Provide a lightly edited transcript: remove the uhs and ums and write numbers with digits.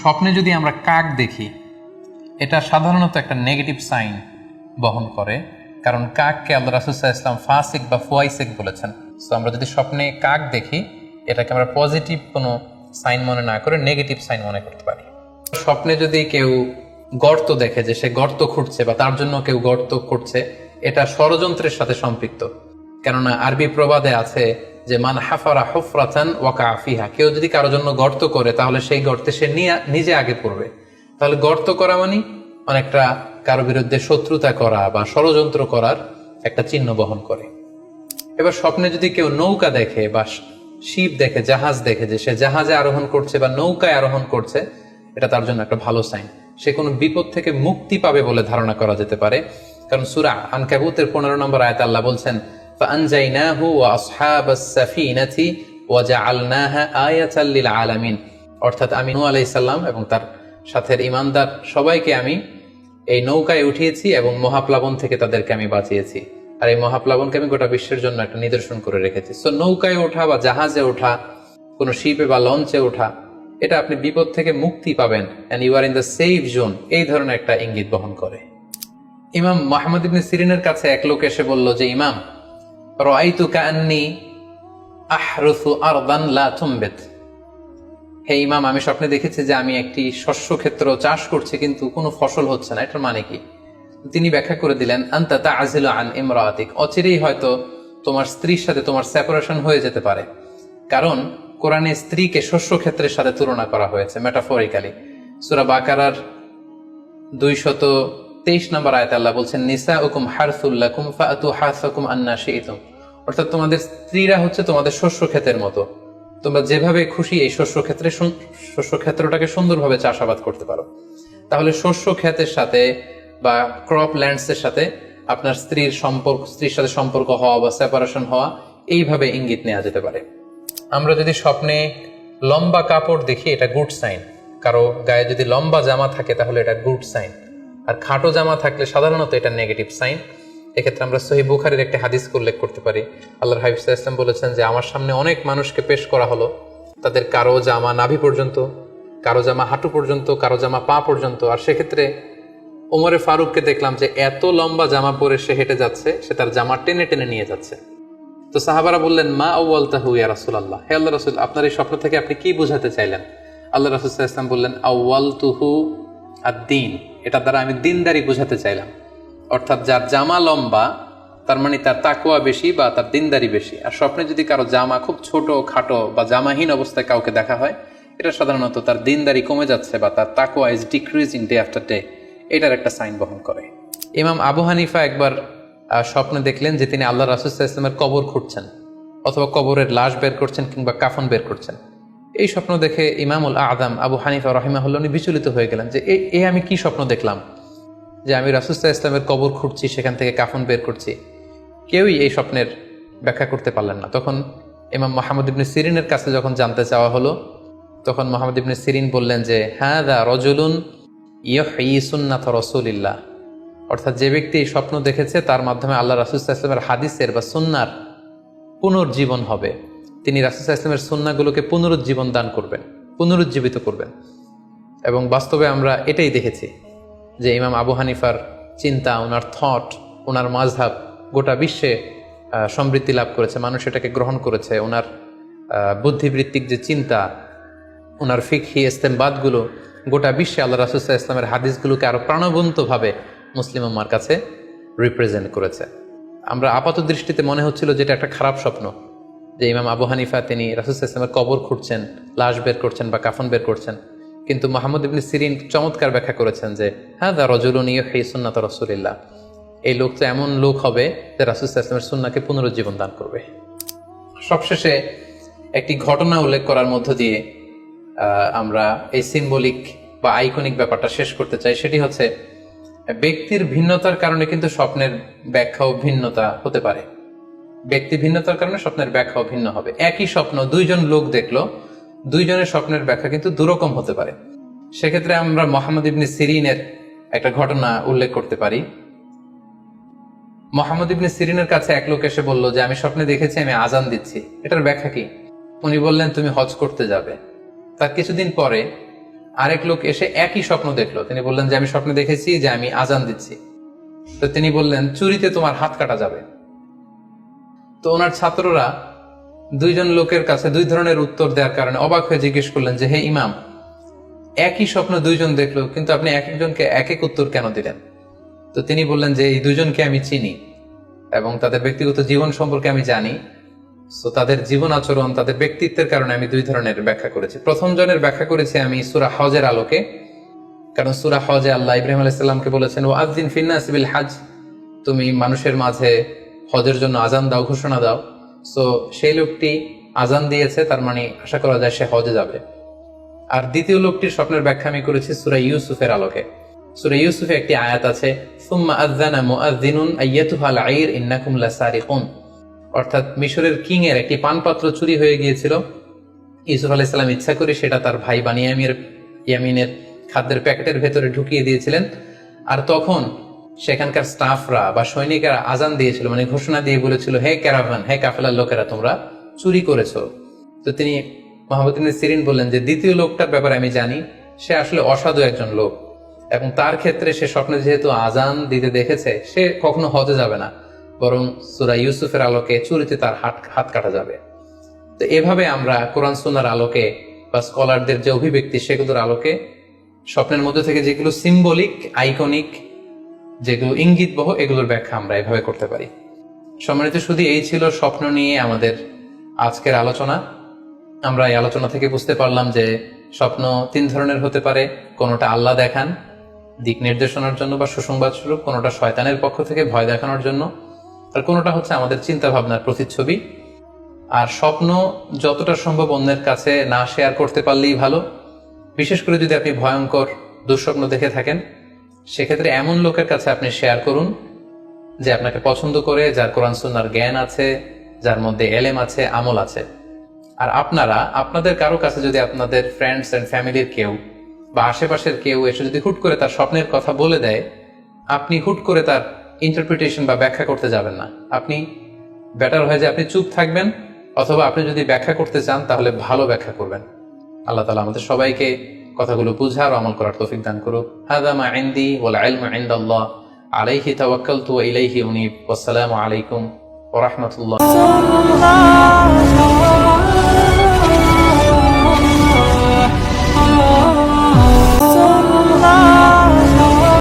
স্বপ্নে যদি আমরা কাক দেখি, এটা সাধারণত একটা নেগেটিভ সাইন বহন করে, কারণ কাককে আল্লাহ রাসূল সাল্লাল্লাহু আলাইহি ওয়াসাল্লাম ফাসিক বা ফুয়াইসিক বলেছেন। সো আমরা যদি স্বপ্নে কাক দেখি, এটাকে আমরা পজিটিভ কোনো সাইন মনে না করে নেগেটিভ সাইন মনে করতে পারি। স্বপ্নে যদি কেউ গর্ত দেখে, যে সে গর্ত খুঁড়ছে বা তার জন্য কেউ গর্ত করছে, এটা ষড়যন্ত্রের সাথে সম্পৃক্ত। কেননা আরবি প্রবাদে আছে যে মান হাফারা হুফরাতান ওয়াকা ফিহা, কেউ যদি কারোর জন্য গর্ত করে তাহলে সেই গর্তে সে নিজে আগে পড়বে। তাহলে গর্ত করা মানে অনেকটা কারো বিরুদ্ধে শত্রুতা করা বা ষড়যন্ত্র করার একটা চিহ্ন বহন করে। এবার স্বপ্নে যদি কেউ নৌকা দেখে বা শিপ দেখে, জাহাজ দেখে, যে সে জাহাজে আরোহণ করছে বা নৌকায় আরোহণ করছে, এটা তার জন্য একটা ভালো সাইন। সে কোনো বিপদ থেকে মুক্তি পাবে বলে ধারণা করা যেতে পারে। কারণ সূরা আনকাবুতের 15 নম্বর আয়াতে আল্লাহ বলছেন ফাআনজাইনাহু ওয়া আসহাবাস সাফিনাতি ওয়া জাআলনাহা আয়াতাল লিল আলামিন, অর্থাৎ আমি নূহ আলাইহিস সালাম এবং তার সাথের ঈমানদার সবাইকে আমি এই নৌকায় উঠিয়েছি এবং মহাপ্লাবন থেকে তাদেরকে আমি বাঁচিয়েছি। আর এই মহাপ্লাবনকে আমি গোটা বিশ্বের জন্য একটা নিদর্শন করে রেখেছি। সো নৌকায় ওঠা বা জাহাজে ওঠা, কোনো শিপে বা লঞ্চে ওঠা, এটা আপনি বিপদ থেকে মুক্তি পাবেন, and you are in the safe zone, এই ধরনের একটা ইঙ্গিত বহন করে। ইমাম মুহাম্মদ ইবনে সিরিনের কাছে এক লোক এসে বলল যে, ইমাম, রাআইতু কাআন্নী আহরুসু আরদান লা তুমবিত, হে ইমাম, আমি স্বপ্নে দেখেছি যে আমি একটি শস্য ক্ষেত্র চাষ করছি কিন্তু কোনো ফসল হচ্ছে না, এটার মানে কি? তিনি ব্যাখ্যা করে দিলেন, আনতা তা'জিলু আন ইমরাআতিক, অচিরেই হয়তো তোমার স্ত্রীর সাথে তোমার সেপারেশন হয়ে যেতে পারে। কারণ কোরআনে স্ত্রীকে শস্য ক্ষেত্রের সাথে তুলনা করা হয়েছে মেটাফরিক্যালি। সূরা বাকারার 223 নম্বর আয়াতে আল্লাহ বলছেন নিসাউকুম হারসুল লাকুম ফাআতু হারসাকুম আন্না শি'তুম, অর্থাৎ তোমাদের স্ত্রীরা হচ্ছে তোমাদের শস্য ক্ষেতের মতো, তোমরা যেভাবে খুশি এই শস্য ক্ষেত্রটাকে সুন্দরভাবে চাষাবাদ করতে পারো। তাহলে শস্য ক্ষেতের সাথে বা ক্রপ ল্যান্ডসের সাথে আপনার স্ত্রীর সাথে সম্পর্ক হওয়া বা সেপারেশন হওয়া, এইভাবে ইঙ্গিত নেওয়া যেতে পারে। আমরা যদি স্বপ্নে লম্বা কাপড় দেখি, এটা গুড সাইন। কারো গায়ে যদি লম্বা জামা থাকে তাহলে এটা গুড সাইন, আর খাটো জামা থাকলে সাধারণত এটা নেগেটিভ সাইন। এক্ষেত্রে আমরা সহিহ বুখারীর একটি হাদিস উল্লেখ করতে পারি। আল্লাহর হাবিব সাল্লাল্লাহু আলাইহি ওয়াসাল্লাম বলেছেন যে আমার সামনে অনেক মানুষকে পেশ করা হলো, তাদের কারো জামা নাভি পর্যন্ত, কারো জামা হাঁটু পর্যন্ত, কারো জামা পা পর্যন্ত। আর সেক্ষেত্রে ওমরে ফারুককে দেখলাম যে এত লম্বা জামা পরে সে হেঁটে যাচ্ছে, সে তার জামা টেনে টেনে নিয়ে যাচ্ছে। তো সাহাবারা বললেন, মা আউয়ালতাহু ইয়া রাসূলুল্লাহ, হে আল্লাহর রাসূল, আপনার এই স্বপ্ন থেকে আপনি কি বোঝাতে চাইলেন? আল্লাহ রাসূল সাল্লাল্লাহু আলাইহি ওয়াসাল্লাম বললেন, আউয়ালতুহু আদ-দীন, এটা দ্বারা আমি দিনদারি বোঝাতে চাইলাম। অর্থাৎ যার জামা লম্বা তার মানে তার তাকওয়া বেশি বা তার দিনদারি বেশি। আর স্বপ্নে যদি কারো জামা খুব ছোট খাটো বা জামাহীন অবস্থায় কাউকে দেখা হয়, এটা সাধারণত তার দিনদারি কমে যাচ্ছে বা তার তাকওয়া is decreasing day after day, এটার একটা সাইন বহন করে। ইমাম আবু হানিফা একবার স্বপ্নে দেখলেন যে তিনি আল্লাহ রাসূল সাল্লাল্লাহু আলাইহি ওয়াসাল্লামের কবর খুঁড়ছেন, অথবা কবরের লাশ বের করছেন কিংবা কাফন বের করছেন। এই স্বপ্ন দেখে ইমামুল আযম আবু হানিফা রাহিমাহুল্লাহ উনি বিচলিত হয়ে গেলেন যে এই আমি কি স্বপ্ন দেখলাম, যে আমি রাসূল সাল্লাল্লাহু আলাইহি ওয়াসাল্লামের কবর খুঁড়ছি, সেখান থেকে কাফন বের করছি। কেউই এই স্বপ্নের ব্যাখ্যা করতে পারলেন না। তখন ইমাম মুহাম্মদ ইবনে সিরিনের কাছে যখন জানতে চাওয়া হলো, তখন মুহাম্মদ ইবনে সিরিন বললেন যে হাযা রাজুলুন ইউহয়ি সুন্নাত রাসূলিল্লাহ, অর্থাৎ যে ব্যক্তি এই স্বপ্ন দেখেছে তার মাধ্যমে আল্লাহ রাসূল সাল্লাল্লাহু আলাইহি ওয়াসাল্লামের হাদিসের বা সুন্নাহর পুনর্জীবন হবে। তিনি রাসূল সাল্লাল্লাহু আলাইহি ওয়াসাল্লামের সুন্নাহগুলোকে পুনরুজ্জীবন দান করবেন, পুনরুজ্জীবিত করবেন। এবং বাস্তবে আমরা এটাই দেখেছি যে ইমাম আবু হানিফার চিন্তা, ওনার থট, ওনার মাযহাব গোটা বিশ্বে সমৃদ্ধি লাভ করেছে, মানুষ এটাকে গ্রহণ করেছে। ওনার বুদ্ধিবৃত্তিক যে চিন্তা, ওনার ফিকহি ইস্তেমবাদগুলো গোটা বিশ্বে আল্লাহ রাসূল সাল্লাল্লাহু আলাইহি ওয়াসাল্লামের হাদিসগুলোকে আরো প্রাণবন্তভাবে মুসলিম উম্মার কাছে রিপ্রেজেন্ট করেছে। আমরা আপাত দৃষ্টিতে মনে হচ্ছিল যে এটা একটা খারাপ স্বপ্ন, যে ইমাম আবু হানিফা তিনি রাসূল সাল্লাল্লাহু আলাইহি ওয়াসাল্লামের কবর খুঁড়ছেন, লাশ বের করছেন বা কাফন বের করছেন। কিন্তু মুহাম্মদ ইবনে সিরিন চমৎকার ব্যাখ্যা করেছেন যে হাযা রাজুলুন ইউহয়ি সুন্নাত রাসূলিল্লাহ, এই লোক তো এমন লোক হবে যে রাসূল সাল্লাল্লাহু আলাইহি ওয়াসাল্লামের সুন্নাহকে পুনরুজ্জীবন দান করবে। সবশেষে একটি ঘটনা উল্লেখ করার মধ্য দিয়ে আমরা এই সিম্বলিক বা আইকনিক ব্যাপারটা শেষ করতে চাই। সেটি হচ্ছে ব্যক্তির ভিন্নতার কারণে কিন্তু স্বপ্নের ব্যাখ্যাও ভিন্নতা হতে পারে। ব্যক্তি ভিন্নতার কারণে স্বপ্নের ব্যাখ্যাও ভিন্ন হবে। একই স্বপ্ন দুইজন লোক দেখলো, দুইজনের স্বপ্নের ব্যাখ্যা কিন্তু দুরকম হতে পারে। সেক্ষেত্রে আমরা মুহাম্মদ ইবনে সিরিনের একটা ঘটনা উল্লেখ করতে পারি। মুহাম্মদ ইবনে সিরিনের কাছে এক লোক এসে বলল যে আমি স্বপ্নে দেখেছি আমি আজান দিচ্ছি, এটার ব্যাখ্যা কি? উনি বললেন তুমি হজ করতে যাবে। তার কিছুদিন পরে আরেক লোক এসে একই স্বপ্ন দেখলো, তিনি বললেন যে আমি স্বপ্নে দেখেছি যে আমি আজান দিচ্ছি। তো তিনি বললেন চুরিতে তোমার হাত কাটা যাবে। তো ওনার ছাত্ররা দুইজন লোকের কাছে দুই ধরনের উত্তর দেওয়ার কারণে অবাক হয়ে জিজ্ঞেস করলেন যে হে ইমাম, একই স্বপ্ন দুইজন দেখলো কিন্তু আপনি এক একজনকে এক এক উত্তর কেন দিলেন? তো তিনি বললেন যে এই দুইজনকে আমি চিনি এবং তাদের ব্যক্তিগত জীবন সম্পর্কে আমি জানি, তো তাদের জীবন আচরণ, তাদের ব্যক্তিত্বের কারণে আমি দুই ধরনের ব্যাখ্যা করেছি। প্রথম জনের ব্যাখ্যা করেছি আমি সূরা হজের আলোকে, কারণ সূরা হজে আল্লাহ ইব্রাহিম আলাইহিস সালামকে বলেছেন ওয়াযিন ফিন্নাস বিল হজ, তুমি মানুষের মাঝে হজের জন্য আজান দাও, ঘোষণা দাও। সো সেই লোকটি আজান দিয়েছে, তার মানে আশা করা যায় সে হজে যাবে। আর দ্বিতীয় লোকটির স্বপ্নের ব্যাখ্যা আমি করেছি সূরা ইউসুফের আলোকে। সূরা ইউসুফে একটি আয়াত আছে সুম্মা আযানা মুআযযিনুন আইয়াতুহাল আইর ইন্নাকুম লাসারিকুন, অর্থাৎ মিশরের কিং এর একটি পানপাত্র চুরি হয়ে গিয়েছিল। ইউসুফ আলাইহিস সালাম ইচ্ছা করে সেটা তার ভাই ইয়ামিনের খাদ্যের প্যাকেটের ভেতরে ঢুকিয়ে দিয়েছিলেন। আর তখন সেখানকার স্টাফরা বা সৈনিকেরা আজান দিয়েছিল, মানে ঘোষণা দিয়ে বলেছিল হে ক্যারাভান, হে কাফেলার লোকেরা, তোমরা চুরি করেছো। তো তিনি মুহাম্মদ ইবনে সিরিন বললেন যে দ্বিতীয় লোকটার ব্যাপারে আমি জানি, সে আসলে অসাধু একজন লোক এবং তার ক্ষেত্রে সে স্বপ্নে যেহেতু আজান দিতে দেখেছে, সে কখনো হজে যাবে না, বরং সূরা ইউসুফের আলোকে চুরিতে তার হাত কাটা যাবে। তো এভাবে আমরা কোরআন সুন্নাহর আলোকে বা স্কলারদের যে অভিব্যক্তি সেগুলোর আলোকে স্বপ্নের মধ্যে থেকে যেগুলো সিম্বলিক, আইকনিক, যেগুলো ইঙ্গিতবহ, এগুলোর ব্যাখ্যা আমরা এভাবে করতে পারি। সম্মানিত শুধু এই ছিল স্বপ্ন নিয়ে আমাদের আজকের আলোচনা। আমরা এই আলোচনা থেকে বুঝতে পারলাম যে স্বপ্ন তিন ধরনের হতে পারে। কোনোটা আল্লাহ দেখান দিক নির্দেশনার জন্য বা সুসংবাদ স্বরূপ, কোনোটা শয়তানের পক্ষ থেকে ভয় দেখানোর জন্য, আর কোনোটা হচ্ছে আমাদের চিন্তা ভাবনার প্রতিচ্ছবি। আর স্বপ্ন যতটা সম্ভব অন্যের কাছে না শেয়ার করতে পারলেই ভালো। বিশেষ করে যদি আপনি ভয়ঙ্কর দুঃস্বপ্ন দেখে থাকেন, সেক্ষেত্রে এমন লোকের কাছে আপনি শেয়ার করুন যে আপনাকে পছন্দ করে, যার কোরআন সুন্নাহর জ্ঞান আছে, যার মধ্যে এলেম আছে, আমল আছে। আর আপনারা আপনাদের কারো কাছে যদি আপনাদের ফ্রেন্ডস এন্ড ফ্যামিলির কেউ বা আশেপাশের কেউ এসে যদি হুট করে তার স্বপ্নের কথা বলে দেয়, আপনি হুট করে তার ইন্টারপ্রিটেশন বা ব্যাখ্যা করতে যাবেন না। আপনি বেটার হয় যে আপনি চুপ থাকবেন, অথবা আপনি যদি ব্যাখ্যা করতে চান তাহলে ভালো ব্যাখ্যা করবেন। আল্লাহ তাআলা আমাদের সবাইকে কথাগুলো বুঝার ও আমল করার তৌফিক দান করুক। হাযা মা ইনদি ওয়াল ইলমু ইনদাল্লাহ আলাইহি তাওয়াক্কালতু ওয়া ইলাইহি উনীব। ওয়াসসালামু আলাইকুম ওয়া রাহমাতুল্লাহ।